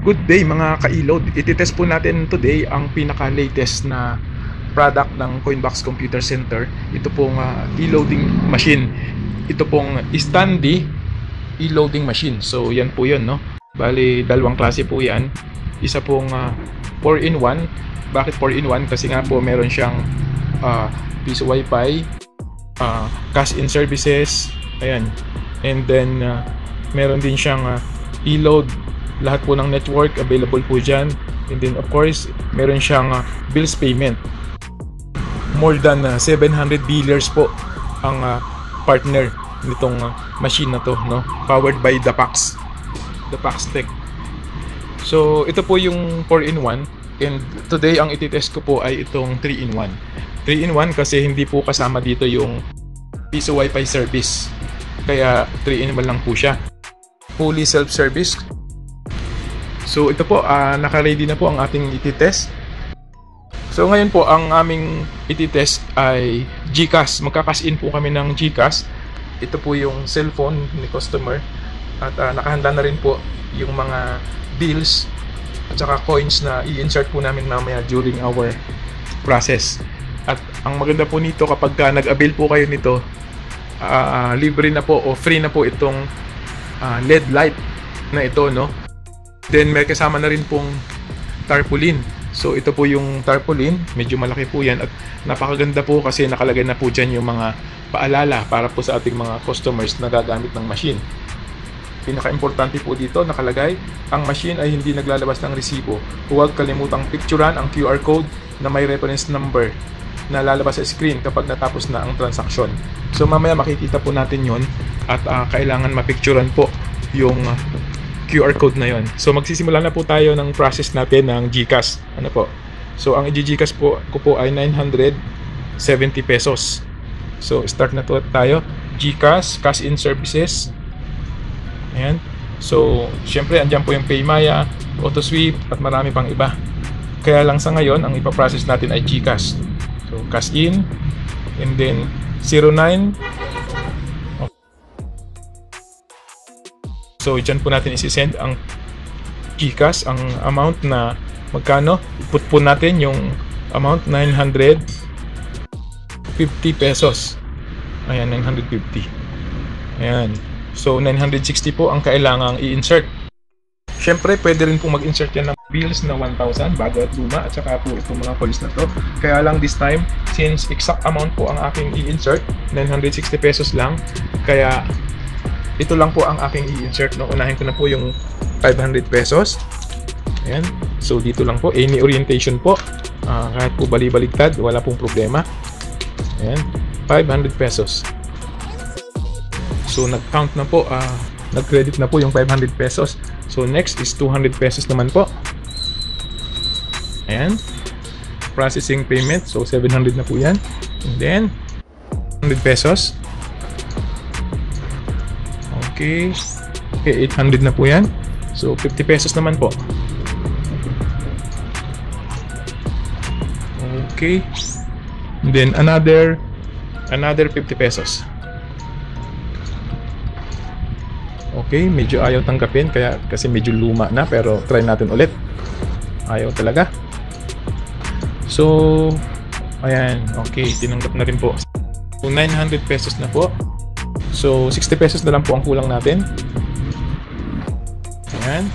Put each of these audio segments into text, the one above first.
Good day mga ka-e-load. Ititest po natin today ang pinaka-latest na product ng Coinbox Computer Center. Ito pong e-loading machine. Ito pong standy e-loading machine. So yan po yun, no? Bali, dalawang klase po yan. Isa pong 4-in-1. Bakit 4-in-1? Kasi nga po meron siyang piso Wi-Fi, cash-in services, ayan. And then meron din siyang e-load. Lahat po ng network available po dyan. And then of course meron siyang bills payment. More than 700 dealers po ang partner nitong machine na to, no? Powered by the PAX Tech. So ito po yung 4-in-1. And today ang ititest ko po ay itong 3-in-1. 3-in-1 kasi hindi po kasama dito yung piso Wi-Fi service. Kaya 3-in-1 lang po siya. Fully self-service. So ito po, naka-ready na po ang ating ititest. So ngayon po, ang aming ititest ay GCash. Magka-cash in po kami ng GCash. Ito po yung cellphone ni customer. At nakahanda na rin po yung mga bills at saka coins na i-insert po namin mamaya during our process. At ang maganda po nito, kapag nag-avail po kayo nito, libre na po o free na po itong LED light na ito, no? Then may kasama na rin pong tarpaulin. So ito po yung tarpaulin, medyo malaki po yan at napakaganda po kasi nakalagay na po dyan yung mga paalala para po sa ating mga customers na gagamit ng machine. Pinaka-importante po dito nakalagay, ang machine ay hindi naglalabas ng resibo. Huwag kalimutang picturean ang QR code na may reference number na lalabas sa screen kapag natapos na ang transaksyon. So mamaya makikita po natin yon at kailangan mapicturean po yung QR code na yon. So magsisimula na po tayo ng process natin ng GCash. Ano po? So ang i-GCash po ko po ay 970 pesos. So start na to tayo. GCash, cash in services. Ayan. So syempre andyan po yung PayMaya, AutoSweep at marami pang iba. Kaya lang sa ngayon ang ipaprocess natin ay GCash. So cash in and then 09. So dyan po natin isi-send ang GCash, ang amount na magkano. Put po natin yung amount 950 pesos. Ayan, 950. Ayan. So 960 po ang kailangang i-insert. Siyempre, pwede rin po mag-insert yan ng bills na 1,000 bago at luma at saka po itong mga coins na to. Kaya lang this time, since exact amount po ang aking i-insert, 960 pesos lang, kaya ito lang po ang aking i-insert, no? Unahin ko na po yung 500 pesos. Ayan. So dito lang po, any orientation po, kahit po bali-baligtad, wala pong problema. Ayan, 500 pesos. So nag-count na po, nag-credit na po yung 500 pesos. So next is 200 pesos naman po. Ayan. Processing payment, so 700 na po yan. And then 100 pesos. Okay. Okay, 800 na po yan. So 50 pesos naman po. Okay. And then another 50 pesos. Okay, medyo ayaw tanggapin kasi medyo luma na, pero try natin ulit. Ayaw talaga. So ayan, okay, tinanggap na rin po. So 900 pesos na po. So 60 pesos na lang po ang kulang natin. Ayan.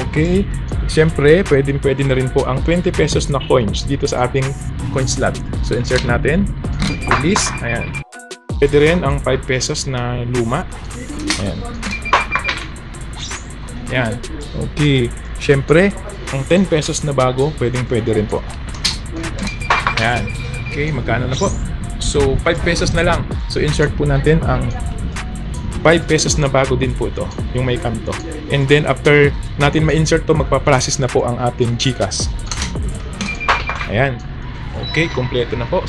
Okay. Siyempre, pwede na rin po ang 20 pesos na coins dito sa ating coin slot. So insert natin. Release. Ayan. Pwede rin ang 5 pesos na luma. Ayan. Ayan. Okay. Siyempre, ang 10 pesos na bago, pwede rin po. Ayan. Okay, magkano na po? So 5 pesos na lang. So insert po natin ang 5 pesos na bago din po ito, yung may kanto. And then after natin ma-insert to, magpa-process na po ang ating GCash. Ayan. Okay, kompleto na po.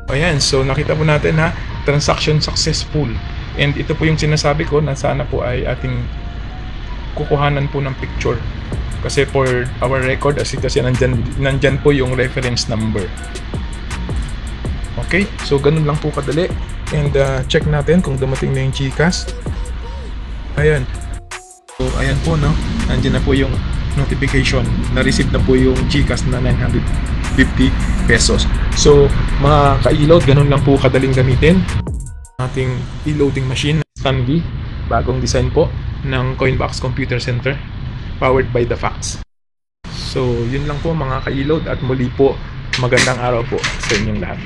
Ayan, so nakita po natin ha, transaction successful. And ito po yung sinasabi ko na sana po ay ating kukuhanan po ng picture. Kasi for our record, kasi nandyan po yung reference number. Okay, so ganun lang po kadali. And check natin kung dumating na yung GCash. Ayan. So ayan po, no. nandiyan na po yung notification. Na-receive na po yung GCash na 950 pesos. So, mga ka-e-load, ganun lang po kadaling gamitin. Ating e-loading machine, Stanley, bagong design po ng Coinbox Computer Center, powered by the Facts. So, yun lang po mga ka-e-load, at muli po, magandang araw po sa inyong lahat.